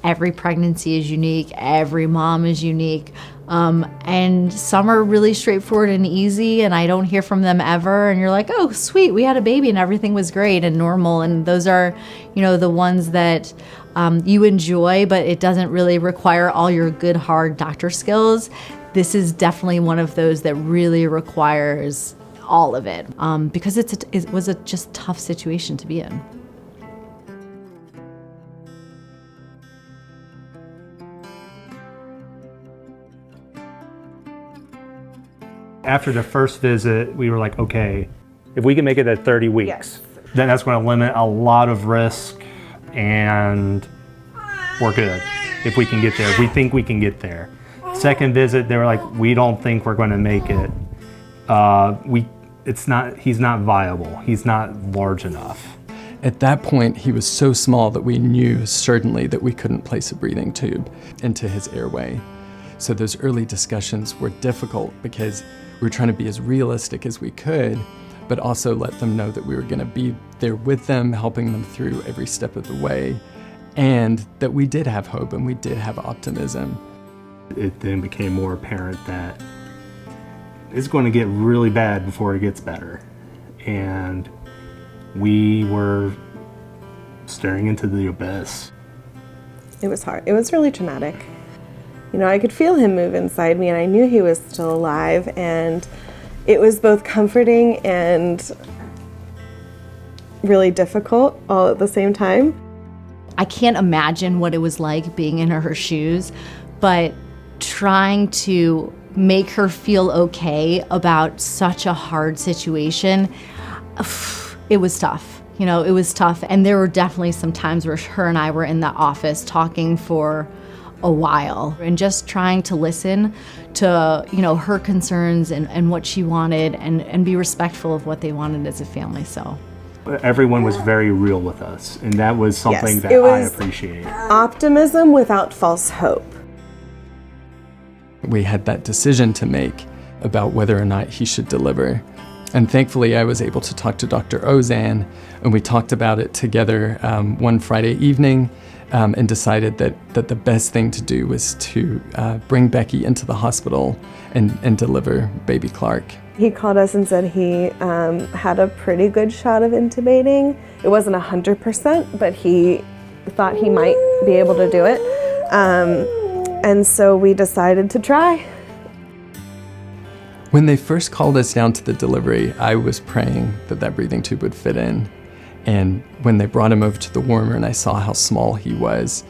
every pregnancy is unique, every mom is unique, and some are really straightforward and easy, and I don't hear from them ever, and you're like, oh, sweet, we had a baby and everything was great and normal, and those are, the ones that you enjoy, but it doesn't really require all your good, hard doctor skills. This is definitely one of those that really requires all of it, because it was a just tough situation to be in. After the first visit, we were like, okay, if we can make it at 30 weeks, yes, then that's going to limit a lot of risk, and we're good if we can get there. We think we can get there. Second visit, they were like, we don't think we're going to make it. He's not viable. He's not large enough. At that point, he was so small that we knew certainly that we couldn't place a breathing tube into his airway. So those early discussions were difficult because we were trying to be as realistic as we could, but also let them know that we were going to be there with them, helping them through every step of the way, and that we did have hope and we did have optimism. It then became more apparent that it's going to get really bad before it gets better. And we were staring into the abyss. It was hard. It was really traumatic. I could feel him move inside me, and I knew he was still alive, and it was both comforting and really difficult all at the same time. I can't imagine what it was like being in her shoes, but trying to make her feel okay about such a hard situation, it was tough. It was tough, and there were definitely some times where her and I were in the office talking for a while and just trying to listen to her concerns and what she wanted, and be respectful of what they wanted as a family. So everyone was very real with us, and that was something yes, that I appreciate. Optimism without false hope. We had that decision to make about whether or not he should deliver. And thankfully, I was able to talk to Dr. Ozan, and we talked about it together one Friday evening, and decided that the best thing to do was to bring Becky into the hospital and deliver baby Clark. He called us and said he had a pretty good shot of intubating. It wasn't 100%, but he thought he might be able to do it. And so we decided to try. When they first called us down to the delivery, I was praying that breathing tube would fit in. And when they brought him over to the warmer and I saw how small he was,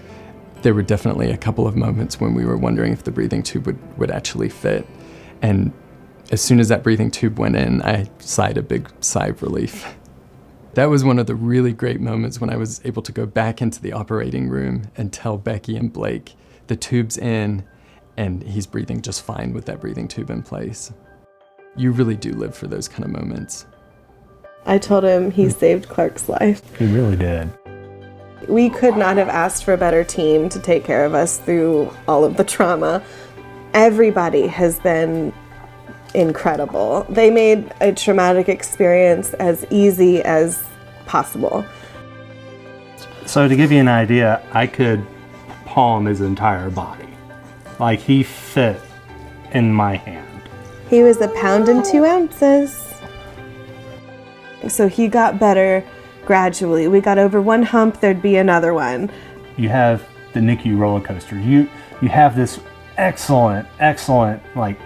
there were definitely a couple of moments when we were wondering if the breathing tube would actually fit. And as soon as that breathing tube went in, I sighed a big sigh of relief. That was one of the really great moments when I was able to go back into the operating room and tell Becky and Blake, the tube's in, and he's breathing just fine with that breathing tube in place. You really do live for those kind of moments. I told him he saved Clark's life. He really did. We could not have asked for a better team to take care of us through all of the trauma. Everybody has been incredible. They made a traumatic experience as easy as possible. So to give you an idea, I could palm his entire body. Like, he fit in my hand. He was 1 pound and 2 ounces. So he got better gradually. We got over one hump, there'd be another one. You have the NICU roller coaster. You have this excellent, like,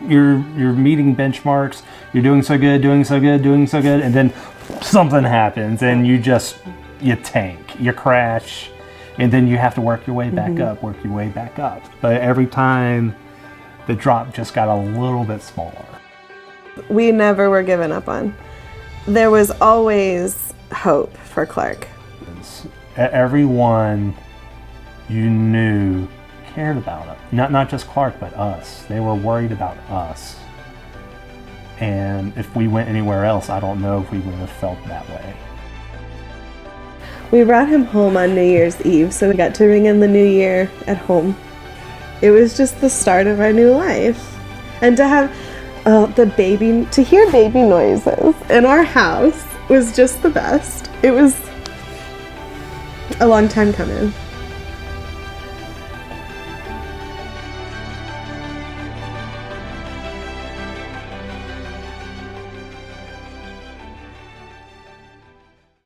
you're meeting benchmarks, you're doing so good, and then something happens and you tank, you crash, and then you have to work your way back up, But every time, the drop just got a little bit smaller. We never were given up on. There was always hope for Clark. Everyone you knew cared about it. Not just Clark, but us. They were worried about us. And if we went anywhere else, I don't know if we would have felt that way. We brought him home on New Year's Eve, so we got to ring in the new year at home. It was just the start of our new life. And to have to hear baby noises in our house was just the best. It was a long time coming.